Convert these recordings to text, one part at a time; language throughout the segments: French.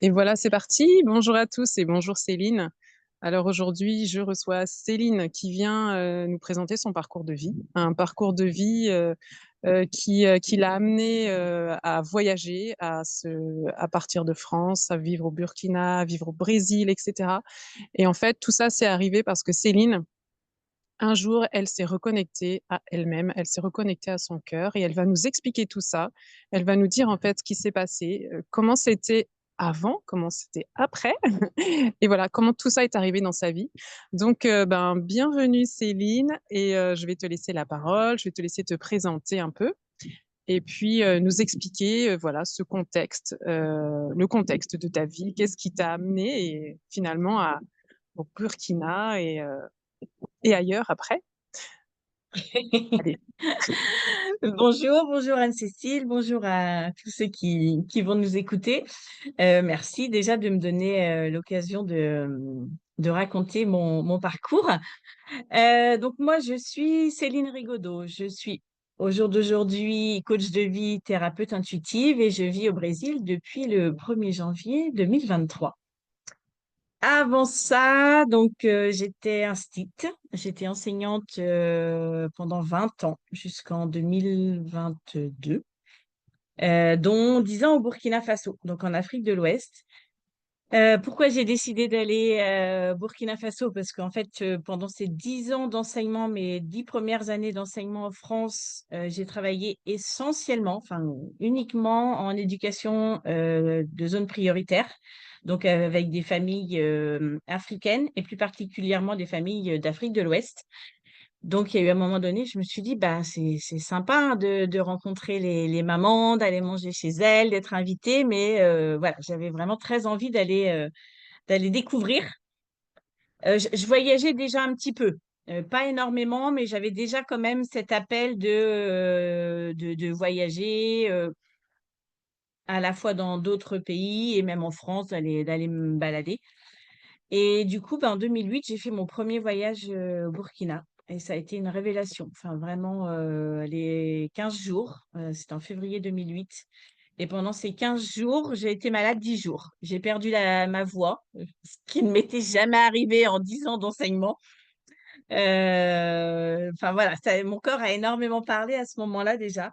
Et voilà, c'est parti. Bonjour à tous et bonjour Céline. Alors aujourd'hui, je reçois Céline qui vient nous présenter son parcours de vie, un parcours de vie qui l'a amené à voyager, à partir de France, à vivre au Burkina, à vivre au Brésil, etc. Et en fait, tout ça, c'est arrivé parce que Céline, un jour, elle s'est reconnectée à elle-même, elle s'est reconnectée à son cœur et elle va nous expliquer tout ça. Elle va nous dire en fait ce qui s'est passé, comment c'était avant, comment c'était après, et voilà, comment tout ça est arrivé dans sa vie. Donc, bienvenue Céline, et je vais te laisser la parole, je vais te laisser te présenter un peu, et puis nous expliquer, voilà, le contexte de ta vie, qu'est-ce qui t'a amené et finalement au Burkina et ailleurs après. Allez. Bonjour Anne-Cécile, bonjour à tous ceux qui vont nous écouter. Merci déjà de me donner l'occasion de raconter mon parcours. Donc moi, je suis Céline Rigaudot. Je suis au jour d'aujourd'hui coach de vie, thérapeute intuitive et je vis au Brésil depuis le 1er janvier 2023. Avant ça, donc j'étais instite, j'étais enseignante pendant 20 ans jusqu'en 2022, dont 10 ans au Burkina Faso, donc en Afrique de l'Ouest. Pourquoi j'ai décidé d'aller au Burkina Faso? Parce qu'en fait, pendant ces 10 ans d'enseignement, mes 10 premières années d'enseignement en France, j'ai travaillé essentiellement, enfin uniquement en éducation de zone prioritaire, donc avec des familles africaines et plus particulièrement des familles d'Afrique de l'Ouest. Donc, il y a eu un moment donné, je me suis dit, bah, c'est sympa hein, de rencontrer les mamans, d'aller manger chez elles, d'être invitée, mais voilà, j'avais vraiment très envie d'aller découvrir. Je voyageais déjà un petit peu, pas énormément, mais j'avais déjà quand même cet appel de voyager à la fois dans d'autres pays et même en France, d'aller me balader. Et du coup, en 2008, j'ai fait mon premier voyage au Burkina. Et ça a été une révélation. Enfin, vraiment, les 15 jours, c'était en février 2008. Et pendant ces 15 jours, j'ai été malade 10 jours. J'ai perdu ma voix, ce qui ne m'était jamais arrivé en 10 ans d'enseignement. Enfin, voilà, mon corps a énormément parlé à ce moment-là déjà.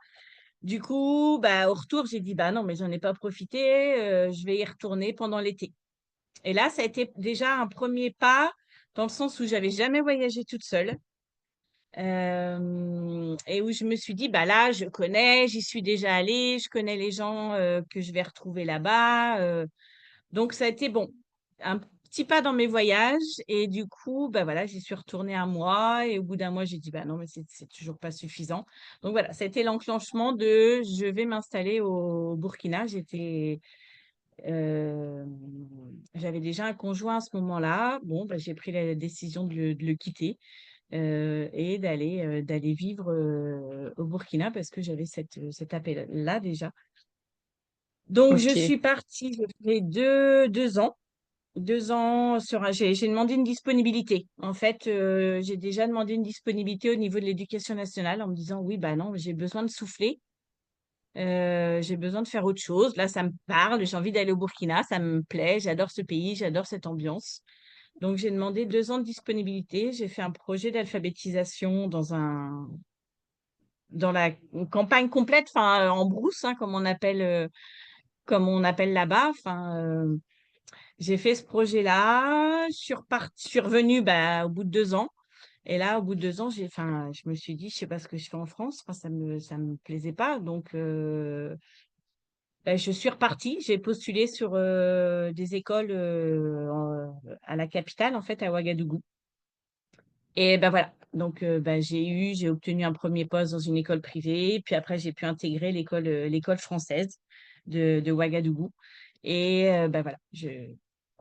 Du coup, au retour, j'ai dit, bah non, mais j'en ai pas profité, je vais y retourner pendant l'été. Et là, ça a été déjà un premier pas dans le sens où j'avais jamais voyagé toute seule. Et où je me suis dit, bah là, je connais, j'y suis déjà allée, je connais les gens que je vais retrouver là-bas. Donc, ça a été bon, un petit pas dans mes voyages. Et du coup, bah voilà, j'y suis retournée un mois. Et au bout d'un mois, j'ai dit, bah non, mais c'est toujours pas suffisant. Donc voilà, ça a été l'enclenchement de je vais m'installer au Burkina. Euh, J'avais déjà un conjoint à ce moment-là. Bon, j'ai pris la décision de le quitter et d'aller vivre au Burkina parce que j'avais cet appel-là déjà. Donc, je Ok. suis partie, j'ai fait 2 ans. 2 ans j'ai demandé une disponibilité. En fait, j'ai déjà demandé une disponibilité au niveau de l'éducation nationale en me disant, oui, bah non, j'ai besoin de souffler. J'ai besoin de faire autre chose. Là, ça me parle. J'ai envie d'aller au Burkina. Ça me plaît. J'adore ce pays. J'adore cette ambiance. Donc, j'ai demandé 2 ans de disponibilité. J'ai fait un projet d'alphabétisation dans la campagne complète, enfin, en brousse, hein, comme on appelle là-bas. Enfin, j'ai fait ce projet-là. Je suis revenue, au bout de 2 ans. Et là, au bout de 2 ans, je me suis dit, je sais pas ce que je fais en France. Enfin, ça me plaisait pas. Donc, je suis repartie. J'ai postulé sur des écoles à la capitale, en fait, à Ouagadougou. Et ben voilà. Donc, j'ai obtenu un premier poste dans une école privée. Puis après, j'ai pu intégrer l'école française de Ouagadougou. Et voilà. De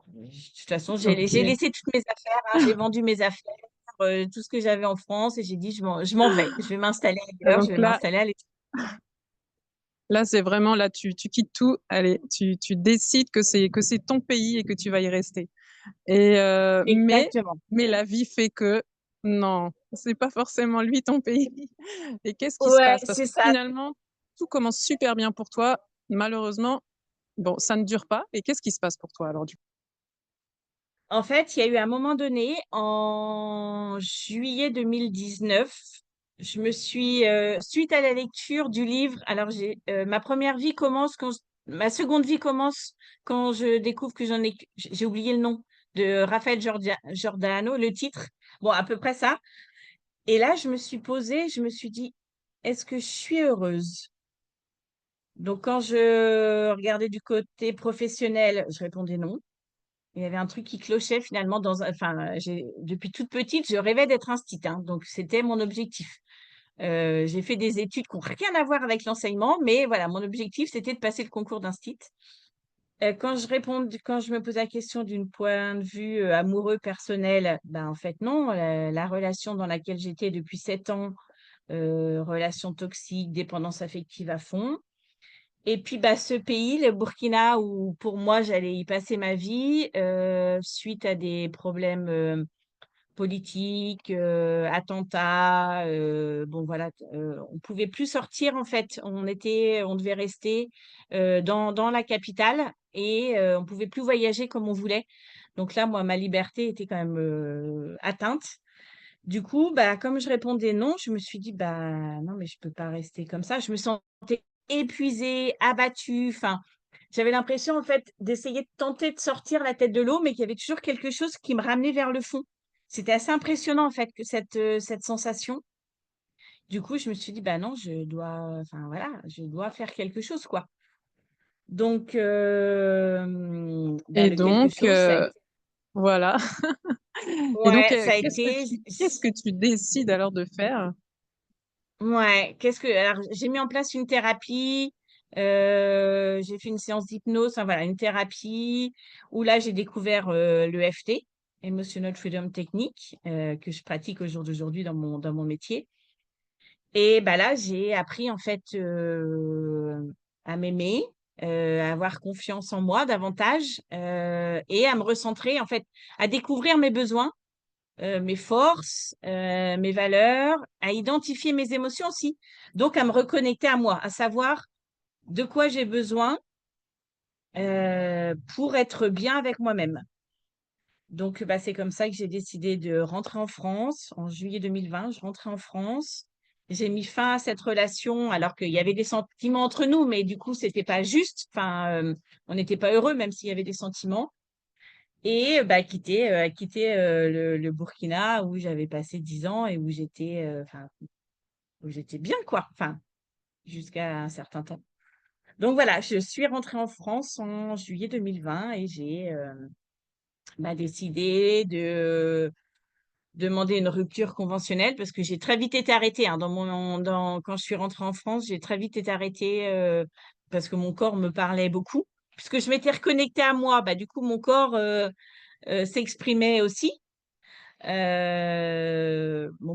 toute façon, j'ai Ok. laissé toutes mes affaires, hein. J'ai vendu mes affaires, tout ce que j'avais en France. Et j'ai dit, je m'en vais. Je vais m'installer Ah, ailleurs. Je donc vais là, m'installer à l'étranger. là c'est vraiment là, tu quittes tout. Allez, tu décides que c'est ton pays et que tu vas y rester. Et Exactement. mais la vie fait que non, c'est pas forcément lui ton pays. Et qu'est-ce qui se Ouais, passe? Parce c'est que ça. finalement, tout commence super bien pour toi. Malheureusement, Bon, ça ne dure pas et qu'est-ce qui se passe pour toi alors du coup? En fait, il y a eu un moment donné, en juillet 2019, je me suis, suite à la lecture du livre, alors ma première vie commence ma seconde vie commence quand je découvre que j'ai oublié le nom de Raphaël Giordano, le titre. Bon, à peu près ça. Et là, je me suis posée, je me suis dit, est-ce que je suis heureuse? Donc, quand je regardais du côté professionnel, je répondais non. Il y avait un truc qui clochait finalement enfin, depuis toute petite, je rêvais d'être instite, hein, donc c'était mon objectif. J'ai fait des études qui n'ont rien à voir avec l'enseignement, mais voilà, mon objectif, c'était de passer le concours d'instit. Quand je me pose la question d'une point de vue amoureux, personnel, ben en fait non, la relation dans laquelle j'étais depuis 7 ans, relation toxique, dépendance affective à fond. Et puis, bah, ce pays, le Burkina, où pour moi, j'allais y passer ma vie, suite à des problèmes politiques, attentats, bon voilà, on pouvait plus sortir en fait. On devait rester dans la capitale et on pouvait plus voyager comme on voulait. Donc là, moi, ma liberté était quand même atteinte. Du coup, bah, comme je répondais non, je me suis dit, bah non, mais je peux pas rester comme ça. Je me sentais épuisée, abattue. Enfin, j'avais l'impression, en fait, d'essayer de tenter de sortir la tête de l'eau, mais qu'il y avait toujours quelque chose qui me ramenait vers le fond. C'était assez impressionnant, en fait, que cette sensation. Du coup, je me suis dit, bah non, enfin voilà, je dois faire quelque chose, quoi. Donc, bah, Et le quelque donc, chose, ça a été, voilà. Et donc, ouais, ça a qu'est-ce que été, tu décides alors de faire? ouais, alors j'ai mis en place une thérapie, j'ai fait une séance d'hypnose, enfin voilà, une thérapie où là j'ai découvert l'EFT, Emotional Freedom Technique, que je pratique au jour d'aujourd'hui dans mon métier. Et bah là, j'ai appris en fait à m'aimer, à avoir confiance en moi davantage et à me recentrer en fait, à découvrir mes besoins, mes forces, mes valeurs, à identifier mes émotions aussi. Donc, à me reconnecter à moi, à savoir de quoi j'ai besoin pour être bien avec moi-même. Donc, bah, c'est comme ça que j'ai décidé de rentrer en France. En juillet 2020, je rentrais en France. J'ai mis fin à cette relation alors qu'il y avait des sentiments entre nous, mais du coup, c'était pas juste. Enfin, on n'était pas heureux, même s'il y avait des sentiments. Et bah, quitter le Burkina où j'avais passé 10 ans et où enfin, où j'étais bien, quoi. Enfin, jusqu'à un certain temps. Donc voilà, je suis rentrée en France en juillet 2020 et j'ai bah, décidé de demander une rupture conventionnelle parce que j'ai très vite été arrêtée, hein, quand je suis rentrée en France, j'ai très vite été arrêtée parce que mon corps me parlait beaucoup. Puisque je m'étais reconnectée à moi, bah, du coup, mon corps s'exprimait aussi. Mon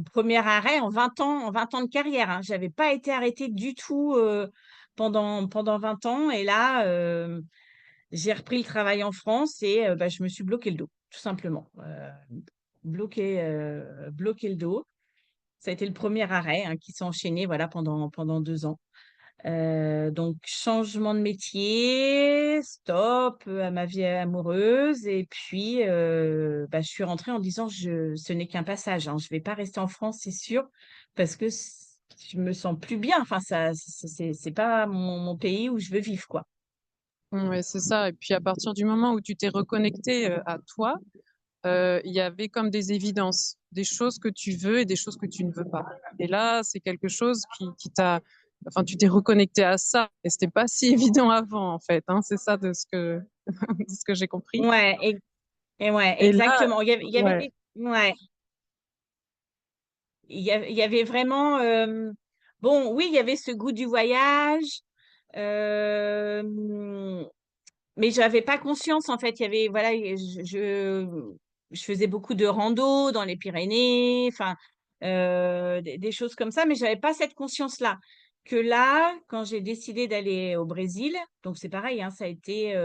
premier arrêt en 20 ans de carrière, hein. J'avais pas été arrêtée du tout pendant 20 ans. Et là, j'ai repris le travail en France et bah, je me suis bloqué le dos, tout simplement. Bloqué le dos. Ça a été le premier arrêt hein, qui s'est enchaîné voilà, pendant 2 ans. Donc, changement de métier, stop à ma vie amoureuse. Et puis, bah, je suis rentrée en disant, ce n'est qu'un passage, hein. Je vais pas rester en France, c'est sûr, parce que je me sens plus bien. Enfin, c'est pas mon pays où je veux vivre, quoi. Ouais, c'est ça. Et puis à partir du moment où tu t'es reconnecté à toi, il y avait comme des évidences, des choses que tu veux et des choses que tu ne veux pas. Et là, c'est quelque chose qui t'a, enfin, tu t'es reconnecté à ça. Et c'était pas si évident avant, en fait, hein. C'est ça de ce que, de ce que j'ai compris. Ouais, et ouais, Et là, exactement. ouais. Ouais, il y avait vraiment, bon, oui, il y avait ce goût du voyage, euh, mais j'avais pas conscience en fait. Il y avait voilà, je faisais beaucoup de rando dans les Pyrénées, enfin des choses comme ça, mais j'avais pas cette conscience-là. Que là, quand j'ai décidé d'aller au Brésil, donc c'est pareil, hein, ça a été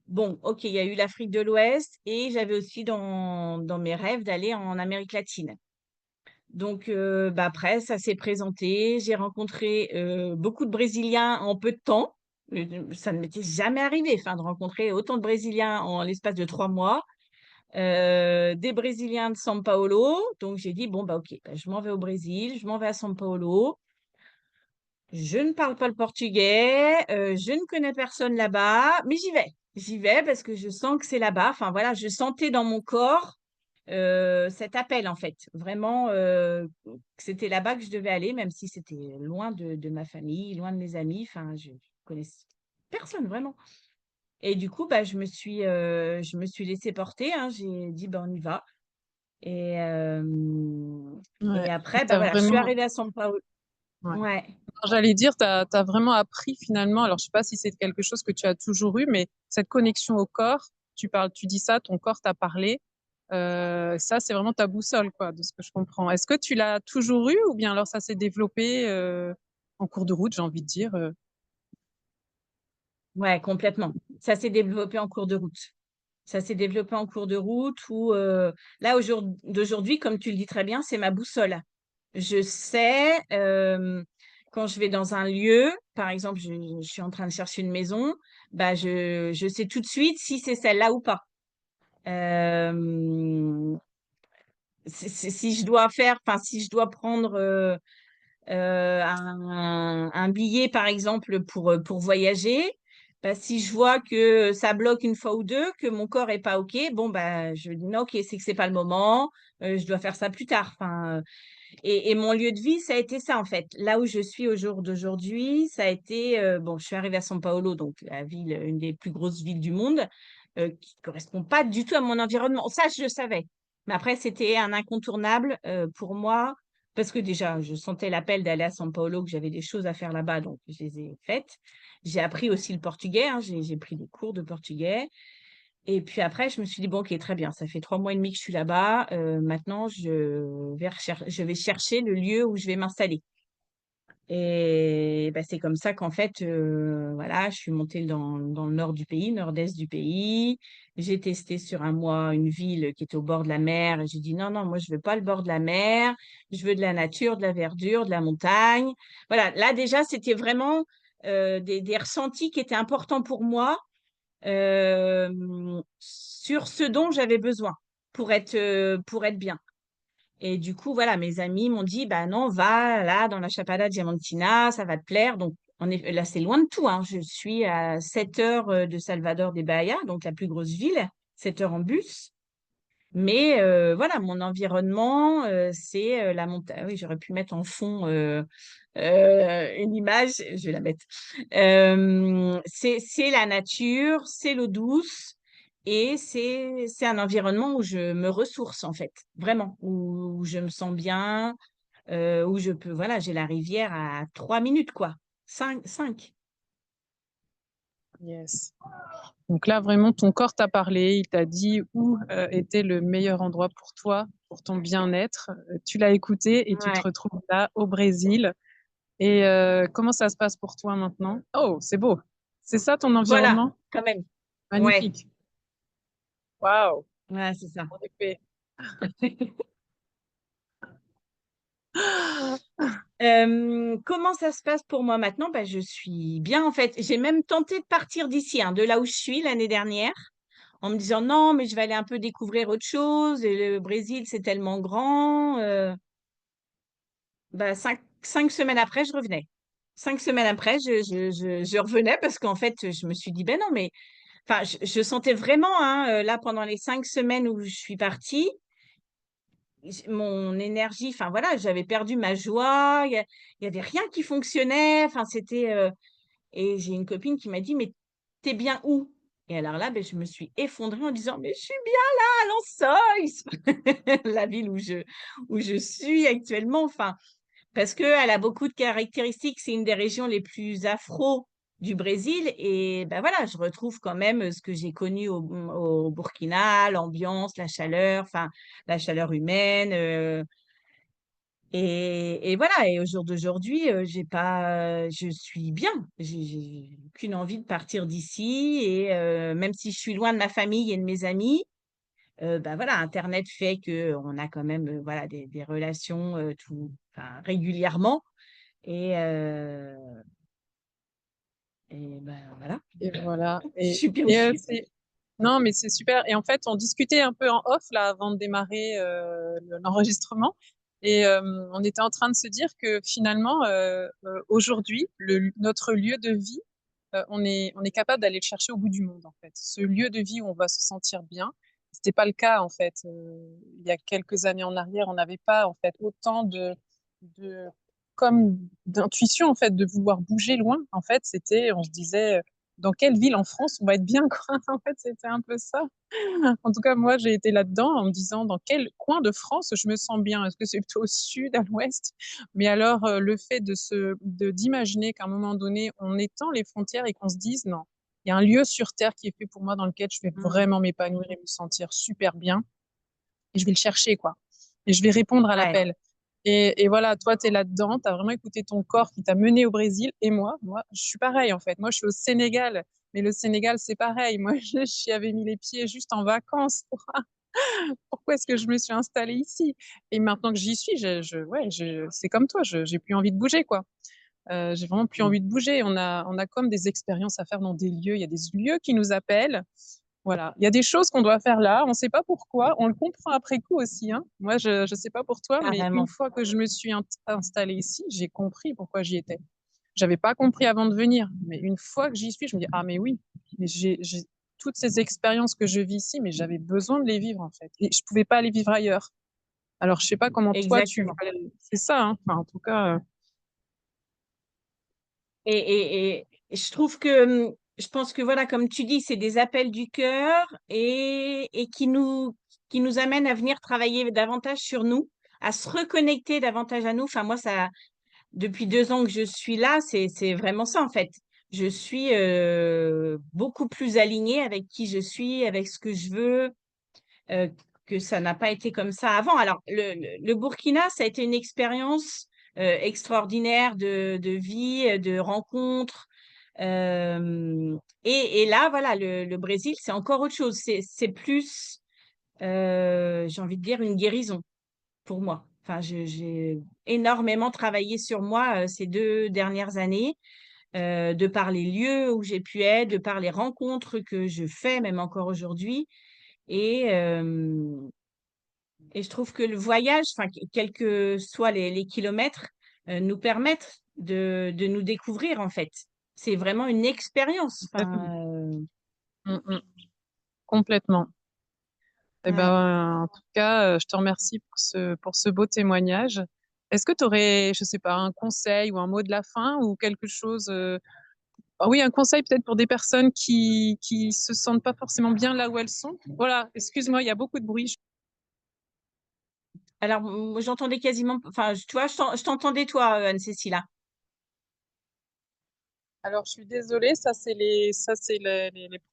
bon, ok, il y a eu l'Afrique de l'Ouest et j'avais aussi dans mes rêves d'aller en Amérique latine. Donc, bah après, ça s'est présenté. J'ai rencontré beaucoup de Brésiliens en peu de temps. Ça ne m'était jamais arrivé, enfin, de rencontrer autant de Brésiliens en l'espace de 3 mois, des Brésiliens de São Paulo. Donc j'ai dit: «Bon, bah, OK, bah, je m'en vais au Brésil, je m'en vais à São Paulo. Je ne parle pas le portugais, je ne connais personne là-bas, mais j'y vais. J'y vais parce que je sens que c'est là-bas». Enfin voilà, je sentais dans mon corps, cet appel en fait. Vraiment, que c'était là-bas que je devais aller, même si c'était loin de ma famille, loin de mes amis. Enfin, je connaissais personne vraiment. Et du coup, bah, je me suis laissée porter, hein. J'ai dit: «Bah, on y va». Et Ouais, et et après, tu bah, voilà, je suis vraiment arrivée à São Paulo. ouais. Ouais. Non, j'allais dire, tu as vraiment appris finalement, alors je sais pas si c'est quelque chose que tu as toujours eu, mais cette connexion au corps, tu dis ça, ton corps t'a parlé, ça, c'est vraiment ta boussole, quoi, de ce que je comprends. Est-ce que tu l'as toujours eu ou bien alors ça s'est développé, en cours de route, j'ai envie de dire, Ouais, complètement. Ça s'est développé en cours de route. Ça s'est développé en cours de route où, là, d'aujourd'hui, comme tu le dis très bien, c'est ma boussole. Je sais, quand je vais dans un lieu, par exemple, je suis en train de chercher une maison, bah, je sais tout de suite si c'est celle-là ou pas. Hem, si je dois faire enfin, si je dois prendre, un billet, par exemple, pour voyager, bah, si je vois que ça bloque une fois ou 2, que mon corps est pas OK, bon, bah, je dis: «Non, OK, c'est que c'est pas le moment, je dois faire ça plus tard». Enfin, et mon lieu de vie, ça a été ça, en fait. Là où je suis au jour d'aujourd'hui, ça a été, bon, je suis arrivée à São Paulo, donc la ville, une des plus grosses villes du monde, qui correspond pas du tout à mon environnement. Ça, je le savais. Mais après, c'était un incontournable, pour moi, parce que déjà, je sentais l'appel d'aller à São Paulo, que j'avais des choses à faire là-bas, donc je les ai faites. J'ai appris aussi le portugais, hein, j'ai pris des cours de portugais. Et puis après, je me suis dit: «Bon, OK, très bien, ça fait 3 mois et demi que je suis là-bas, maintenant je vais chercher le lieu où je vais m'installer». Et bah, c'est comme ça qu'en fait, voilà, je suis montée dans le nord du pays, nord-est du pays. J'ai testé sur un mois une ville qui était au bord de la mer et j'ai dit: «Non, non, moi je veux pas le bord de la mer, je veux de la nature, de la verdure, de la montagne». Voilà, là déjà, c'était vraiment, des ressentis qui étaient importants pour moi, sur ce dont j'avais besoin pour être bien. Et du coup, voilà, mes amis m'ont dit: «Bah non, va là dans la Chapada Diamantina, ça va te plaire». Donc en effet, là, c'est loin de tout, hein. Je suis à 7 heures, de Salvador de Bahia, donc la plus grosse ville, 7 heures en bus. Mais voilà, mon environnement, c'est, la montagne. Oui, j'aurais pu mettre en fond, une image, je vais la mettre. C'est la nature, c'est l'eau douce et c'est un environnement où je me ressource, en fait, vraiment, où je me sens bien, où je peux voilà, j'ai la rivière à 3 minutes, quoi, 5. yes. Donc là, vraiment, ton corps t'a parlé, il t'a dit où, était le meilleur endroit pour toi, pour ton bien-être. Tu l'as écouté et tu te Ouais, retrouves là, au Brésil. Et comment ça se passe pour toi maintenant? Oh, c'est beau. C'est ça ton voilà, environnement? quand même. Ouais, Magnifique. Waouh! ouais, c'est ça. En effet. Comment ça se passe pour moi maintenant? Bah, je suis bien, en fait. J'ai même tenté de partir d'ici, hein, de là où je suis l'année dernière, en me disant: «Non, mais je vais aller un peu découvrir autre chose et le Brésil, c'est tellement grand». Bah, 5 semaines après, je revenais. 5 semaines après, je revenais parce qu'en fait, je me suis dit: «Ben non, mais» enfin, je sentais vraiment, hein, là, pendant les 5 semaines où je suis partie, mon énergie, enfin voilà, j'avais perdu ma joie, il y avait rien qui fonctionnait, enfin c'était, et j'ai une copine qui m'a dit: «Mais t'es bien où?» Et alors là, beh, je me suis effondrée en disant: «Mais je suis bien là, à Lençois!» la ville où je suis actuellement, enfin, parce qu'elle a beaucoup de caractéristiques. C'est une des régions les plus afro du Brésil et ben voilà, je retrouve quand même, ce que j'ai connu au Burkina, l'ambiance, la chaleur, enfin, la chaleur humaine, et voilà. Et au jour d'aujourd'hui, j'ai pas je suis bien. J'ai aucune envie de partir d'ici et même si je suis loin de ma famille et de mes amis, bah, voilà, internet fait qu'on a quand même, voilà, des relations, régulièrement et heu et ben, Et voilà. Super chou. Non, mais c'est super. Et en fait, on discutait un peu en off là avant de démarrer l'enregistrement. Et on était en train de se dire que finalement, aujourd'hui, notre lieu de vie, on est capable d'aller le chercher au bout du monde, en fait. Ce lieu de vie où on va se sentir bien, c'était pas le cas, en fait. Il y a quelques années en arrière, on n'avait pas, en fait, autant de comme d'intuition, en fait, de vouloir bouger loin. En fait, on se disait, dans quelle ville en France on va être bien, quoi. En fait, c'était un peu ça. En tout cas, moi, j'ai été là-dedans en me disant dans quel coin de France je me sens bien. Est-ce que c'est plutôt au sud, à l'ouest? Mais alors, le fait d'imaginer qu'à un moment donné, on étend les frontières et qu'on se dise non, il y a un lieu sur Terre qui est fait pour moi dans lequel je vais Mmh. vraiment m'épanouir et me sentir super bien. Et je vais le chercher, quoi. Et je vais répondre à Ouais, l'appel. Et voilà, toi, tu es là-dedans, tu as vraiment écouté ton corps qui t'a mené au Brésil. Et moi, je suis pareil, en fait. Moi, je suis au Sénégal. Mais le Sénégal, c'est pareil. Moi, j'y avais mis les pieds juste en vacances. Pourquoi est-ce que je me suis installée ici? Et maintenant que j'y suis, ouais, c'est comme toi, j'ai plus envie de bouger, quoi. J'ai vraiment plus mmh, envie de bouger. On a comme des expériences à faire dans des lieux. Il y a des lieux qui nous appellent. Voilà. Il y a des choses qu'on doit faire là. On ne sait pas pourquoi. On le comprend après coup aussi, hein. Moi, je ne sais pas pour toi, mais une carrément. fois que je me suis installée ici, j'ai compris pourquoi j'y étais. J'avais pas compris avant de venir, mais une fois que j'y suis, je me dis ah mais oui, mais j'ai toutes ces expériences que je vis ici, mais j'avais besoin de les vivre en fait, et je pouvais pas les vivre ailleurs. Alors je sais pas comment toi tu Exactement. vois, c'est ça, hein. Enfin, en tout cas, Et je trouve que, je pense que voilà, comme tu dis, c'est des appels du cœur et qui nous amènent à venir travailler davantage sur nous, à se reconnecter davantage à nous. Enfin, moi, ça, depuis 2 ans que je suis là, c'est vraiment ça, en fait. Je suis beaucoup plus alignée avec qui je suis, avec ce que je veux, euh, que ça n'a pas été comme ça avant. Alors, le Burkina, ça a été une expérience extraordinaire de vie, de rencontres. Et là, voilà, le Brésil, c'est encore autre chose. C'est plus, j'ai envie de dire, une guérison pour moi. Enfin, j'ai énormément travaillé sur moi ces 2 dernières années, de par les lieux où j'ai pu être, de par les rencontres que je fais, même encore aujourd'hui. Et, et je trouve que le voyage, enfin, quels que soient les kilomètres, nous permettent de nous découvrir, en fait. C'est vraiment une expérience. complètement. Enfin, Complètement. Eh ouais. ben, en tout cas, je te remercie pour ce beau témoignage. Est-ce que tu aurais, je sais pas, un conseil ou un mot de la fin ou quelque chose, ah oui, un conseil peut-être pour des personnes qui se sentent pas forcément bien là où elles sont? Voilà, excuse-moi, il y a beaucoup de bruit. Alors, moi, j'entendais quasiment, enfin, tu vois, je t'entendais, toi, Anne-Cécile, là. Alors, je suis désolée, ça, c'est les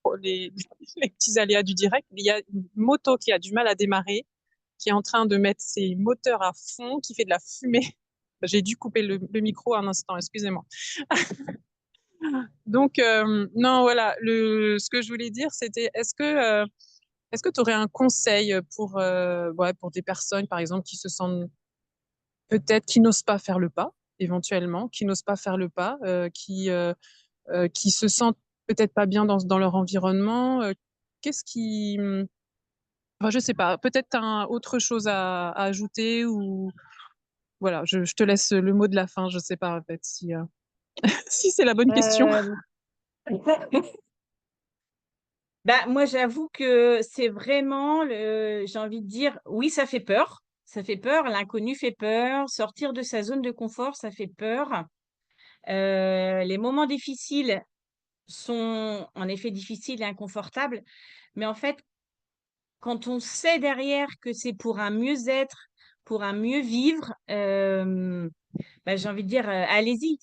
petits aléas du direct. Il y a une moto qui a du mal à démarrer, qui est en train de mettre ses moteurs à fond, qui fait de la fumée. J'ai dû couper le micro un instant, excusez-moi. Donc, non, voilà, ce que je voulais dire, c'était est-ce que tu aurais un conseil pour, ouais, pour des personnes, par exemple, qui se sentent peut-être, qui n'osent pas faire le pas, éventuellement, qui n'osent pas faire le pas, qui se sentent peut-être pas bien dans leur environnement. Qu'est-ce qui, enfin, je sais pas, peut-être autre chose à ajouter ou voilà, je te laisse le mot de la fin. Je sais pas en fait si, si c'est la bonne question. Euh, Bah, moi, j'avoue que c'est vraiment j'ai envie de dire, oui, ça fait peur. Ça fait peur. L'inconnu fait peur. Sortir de sa zone de confort, ça fait peur. Les moments difficiles sont en effet difficiles et inconfortables. Mais en fait, quand on sait derrière que c'est pour un mieux-être, pour un mieux vivre, bah, j'ai envie de dire, allez-y,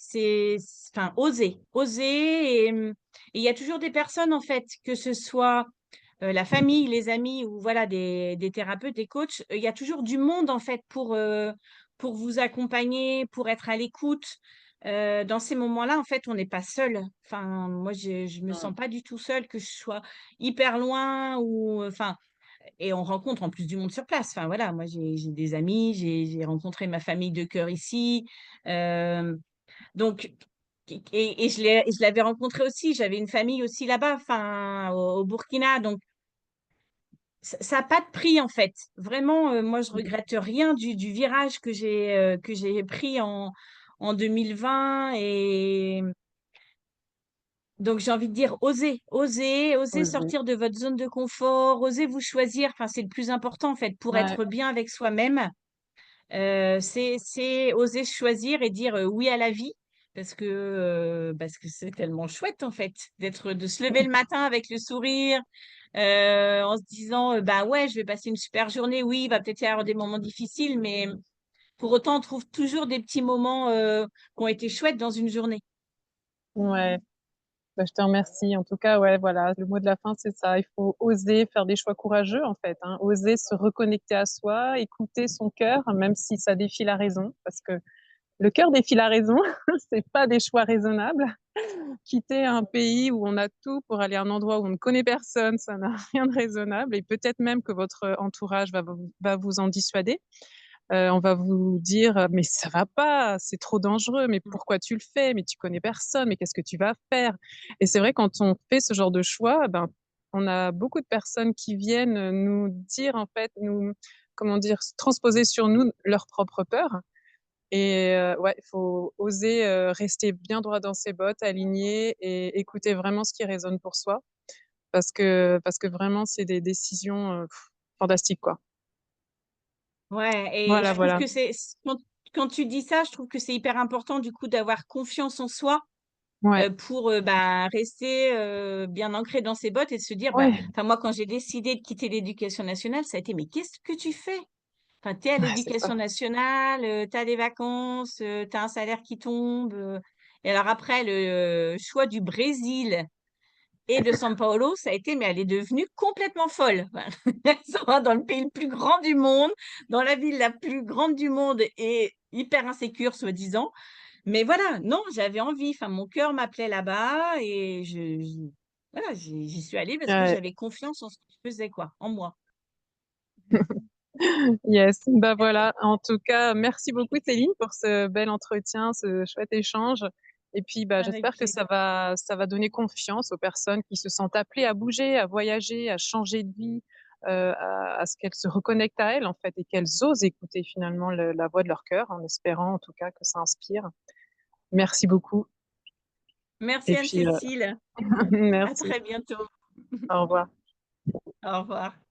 enfin, osez, osez. Et il y a toujours des personnes, en fait, que ce soit la famille, les amis ou voilà, des thérapeutes, des coachs, il y a toujours du monde, en fait, pour vous accompagner, pour être à l'écoute. Dans ces moments-là, en fait, on n'est pas seul. Enfin, moi, je me sens pas du tout seule, que je sois hyper loin ou, enfin, et on rencontre en plus du monde sur place. Enfin voilà, moi j'ai des amis, j'ai rencontré ma famille de cœur ici. Donc et je l'avais rencontré aussi. J'avais une famille aussi là-bas, enfin, au Burkina. Donc, ça n'a pas de prix, en fait. Vraiment, moi, je regrette rien du virage que j'ai pris en 2020. Et donc, j'ai envie de dire, osez Oser. sortir de votre zone de confort, osez vous choisir. Enfin, c'est le plus important, en fait, pour Ouais, être bien avec soi-même. C'est oser choisir et dire oui à la vie, parce que c'est tellement chouette, en fait, de se lever le matin avec le sourire, en se disant bah ouais, je vais passer une super journée. Oui, il va peut-être y avoir des moments difficiles, mais pour autant, on trouve toujours des petits moments qui ont été chouettes dans une journée. ouais. Bah, je te remercie. En tout cas, ouais, voilà, le mot de la fin, c'est ça. Il faut oser faire des choix courageux, en fait, hein. Oser se reconnecter à soi, écouter son cœur, même si ça défie la raison, parce que le cœur défie la raison. C'est pas des choix raisonnables. Quitter un pays où on a tout pour aller à un endroit où on ne connaît personne, ça n'a rien de raisonnable. Et peut-être même que votre entourage va vous en dissuader. On va vous dire: «Mais ça va pas, c'est trop dangereux, mais pourquoi tu le fais? Mais tu connais personne, mais qu'est-ce que tu vas faire?» Et c'est vrai quand on fait ce genre de choix, ben, on a beaucoup de personnes qui viennent, nous dire en fait, nous comment dire? Transposer sur nous leurs propres peurs et ouais, il faut oser, rester bien droit dans ses bottes, aligné et écouter vraiment ce qui résonne pour soi parce que vraiment c'est des décisions, fantastiques, quoi. Ouais, et Voilà, je trouve voilà. que quand tu dis ça, je trouve que c'est hyper important du coup d'avoir confiance en soi, Ouais, pour, bah, rester, bien ancré dans ses bottes et de se dire, bah, ouais, enfin moi quand j'ai décidé de quitter l'éducation nationale, ça a été: «Mais qu'est-ce que tu fais? Enfin, tu es à ouais, c'est ça. l'éducation nationale, tu as des vacances, tu as un salaire qui tombe», et alors après le choix du Brésil et de São Paulo, ça a été mais elle est devenue complètement folle. Enfin, elle s'en va dans le pays le plus grand du monde, dans la ville la plus grande du monde et hyper insécure soi-disant. Mais voilà, non, j'avais envie, enfin mon cœur m'appelait là-bas et je voilà, j'y suis allée parce que Ouais. j'avais confiance en ce que je faisais quoi, en moi. Yes, bah, voilà. En tout cas, merci beaucoup Céline pour ce bel entretien, ce chouette échange et puis, bah, Avec j'espère que plaisir. ça va donner confiance aux personnes qui se sentent appelées à bouger, à voyager, à changer de vie, à ce qu'elles se reconnectent à elles, en fait et qu'elles osent écouter finalement le la voix de leur cœur, en espérant en tout cas que ça inspire. Merci beaucoup Merci et puis, Anne-Cécile. À merci. très bientôt. Au revoir. Au revoir.